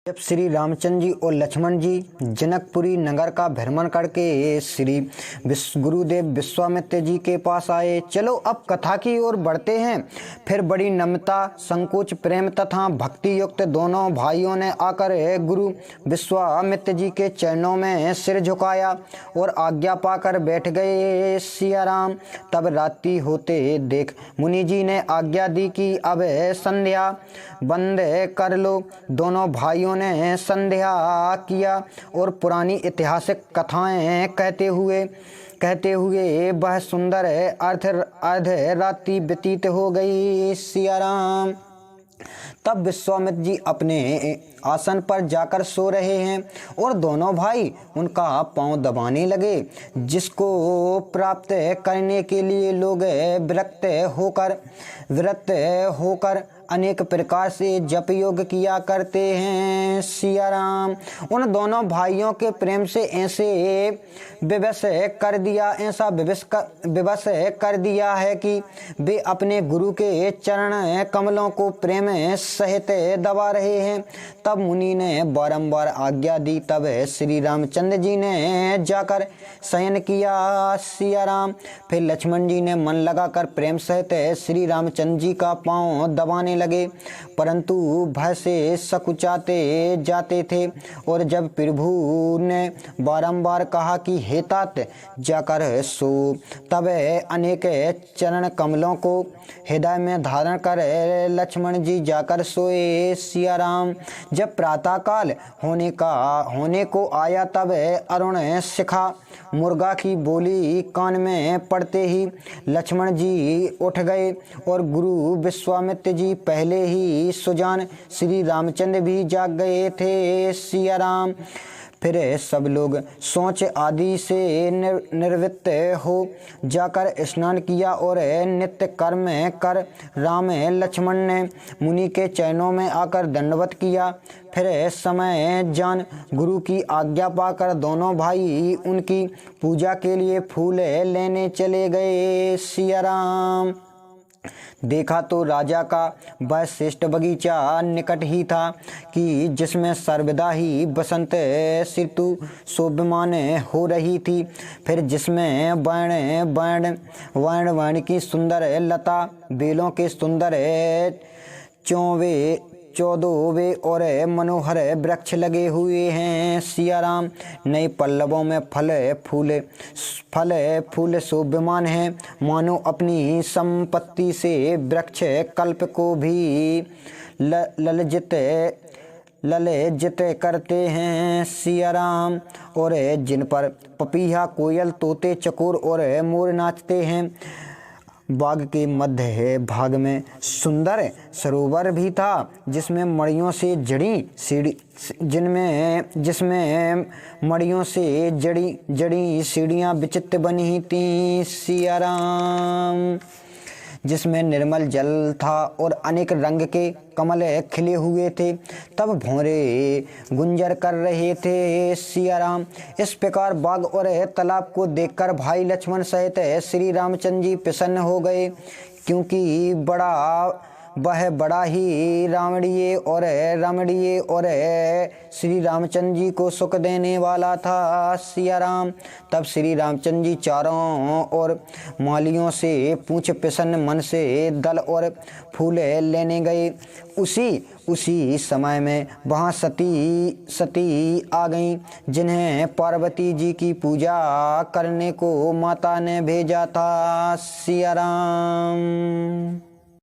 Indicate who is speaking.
Speaker 1: जब श्री रामचंद्र जी और लक्ष्मण जी जनकपुरी नगर का भ्रमण करके श्री गुरुदेव विश्वामित्र जी के पास आए। चलो अब कथा की ओर बढ़ते हैं। फिर बड़ी नम्रता, संकोच, प्रेम तथा भक्ति युक्त दोनों भाइयों ने आकर गुरु विश्वामित्र जी के चरणों में सिर झुकाया और आज्ञा पाकर बैठ गए। सिया राम। तब रात्रि होते देख मुनि जी ने आज्ञा दी कि अब संध्या बंद कर लो। दोनों भाइयों ने संध्या किया और पुरानी ऐतिहासिक कथाएं कहते हुए वह सुंदर अर्ध रात्रि व्यतीत हो गई। सिया राम। तब विश्वामित्र जी अपने आसन पर जाकर सो रहे हैं और दोनों भाई उनका पांव दबाने लगे, जिसको प्राप्त करने के लिए लोग विरक्त होकर अनेक प्रकार से जप योग किया करते हैं। सिया राम। उन दोनों भाइयों के प्रेम से ऐसा विवश कर दिया है कि वे अपने गुरु के चरण कमलों को प्रेम सहित दबा रहे हैं। तब मुनि ने बारंबार आज्ञा दी। तब श्री रामचंद्र जी ने जाकर शयन किया। सिया राम। फिर लक्ष्मण जी ने मन लगाकर प्रेम सहित श्री रामचंद्र जी का पांव दबाने लगे, परंतु भय से सकुचाते जाते थे। और जब प्रभु ने बारंबार कहा कि हे तात जाकर सो, तब अनेक चरण कमलों को हृदय में धारण कर लक्ष्मण जी जाकर सोए। सिया राम। जब प्रातःकाल होने को आया, तब अरुण शिखा मुर्गा की बोली कान में पड़ते ही लक्ष्मण जी उठ गए और गुरु विश्वामित्र जी पहले ही सुजान श्री रामचंद्र भी जाग गए थे। सिया राम। फिर सब लोग शौच आदि से निवृत्त हो जाकर स्नान किया और नित्य कर्म कर राम लक्ष्मण ने मुनि के चरणों में आकर दंडवत किया। फिर समय जान गुरु की आज्ञा पाकर दोनों भाई उनकी पूजा के लिए फूल लेने चले गए। सिया राम। देखा तो राजा का वह श्रेष्ठ बगीचा निकट ही था कि जिसमें सर्वदा ही बसंत ऋतु शोभमान हो रही थी। फिर जिसमें वर्ण की सुंदर लता, बेलों के सुंदर चौदोवे और मनोहर वृक्ष लगे हुए हैं। सिया राम। नए पल्लवों में फल फूल शोभमान हैं, मानो अपनी संपत्ति से वृक्ष कल्प को भी ललजित करते हैं। सिया राम। और जिन पर पपीहा, कोयल, तोते, चकोर और मोर नाचते हैं। बाग के मध्य भाग में सुंदर सरोवर भी था, जिसमें मड़ियों से जड़ी सीढ़ियाँ विचित्र बनी थीं। सिया राम। जिसमें निर्मल जल था और अनेक रंग के कमल खिले हुए थे। तब भौरे गुंजर कर रहे थे। सिया राम। इस प्रकार बाग और तालाब को देखकर भाई लक्ष्मण सहित श्री रामचंद्र जी प्रसन्न हो गए, क्योंकि वह बड़ा ही रमणीय और श्री रामचंद्र जी को सुख देने वाला था। सिया राम। तब श्री रामचंद्र जी चारों ओर मालियों से पूछ प्रसन्न मन से दल और फूल लेने गए। उसी समय में वहाँ सती आ गईं, जिन्हें पार्वती जी की पूजा करने को माता ने भेजा था। सिया राम।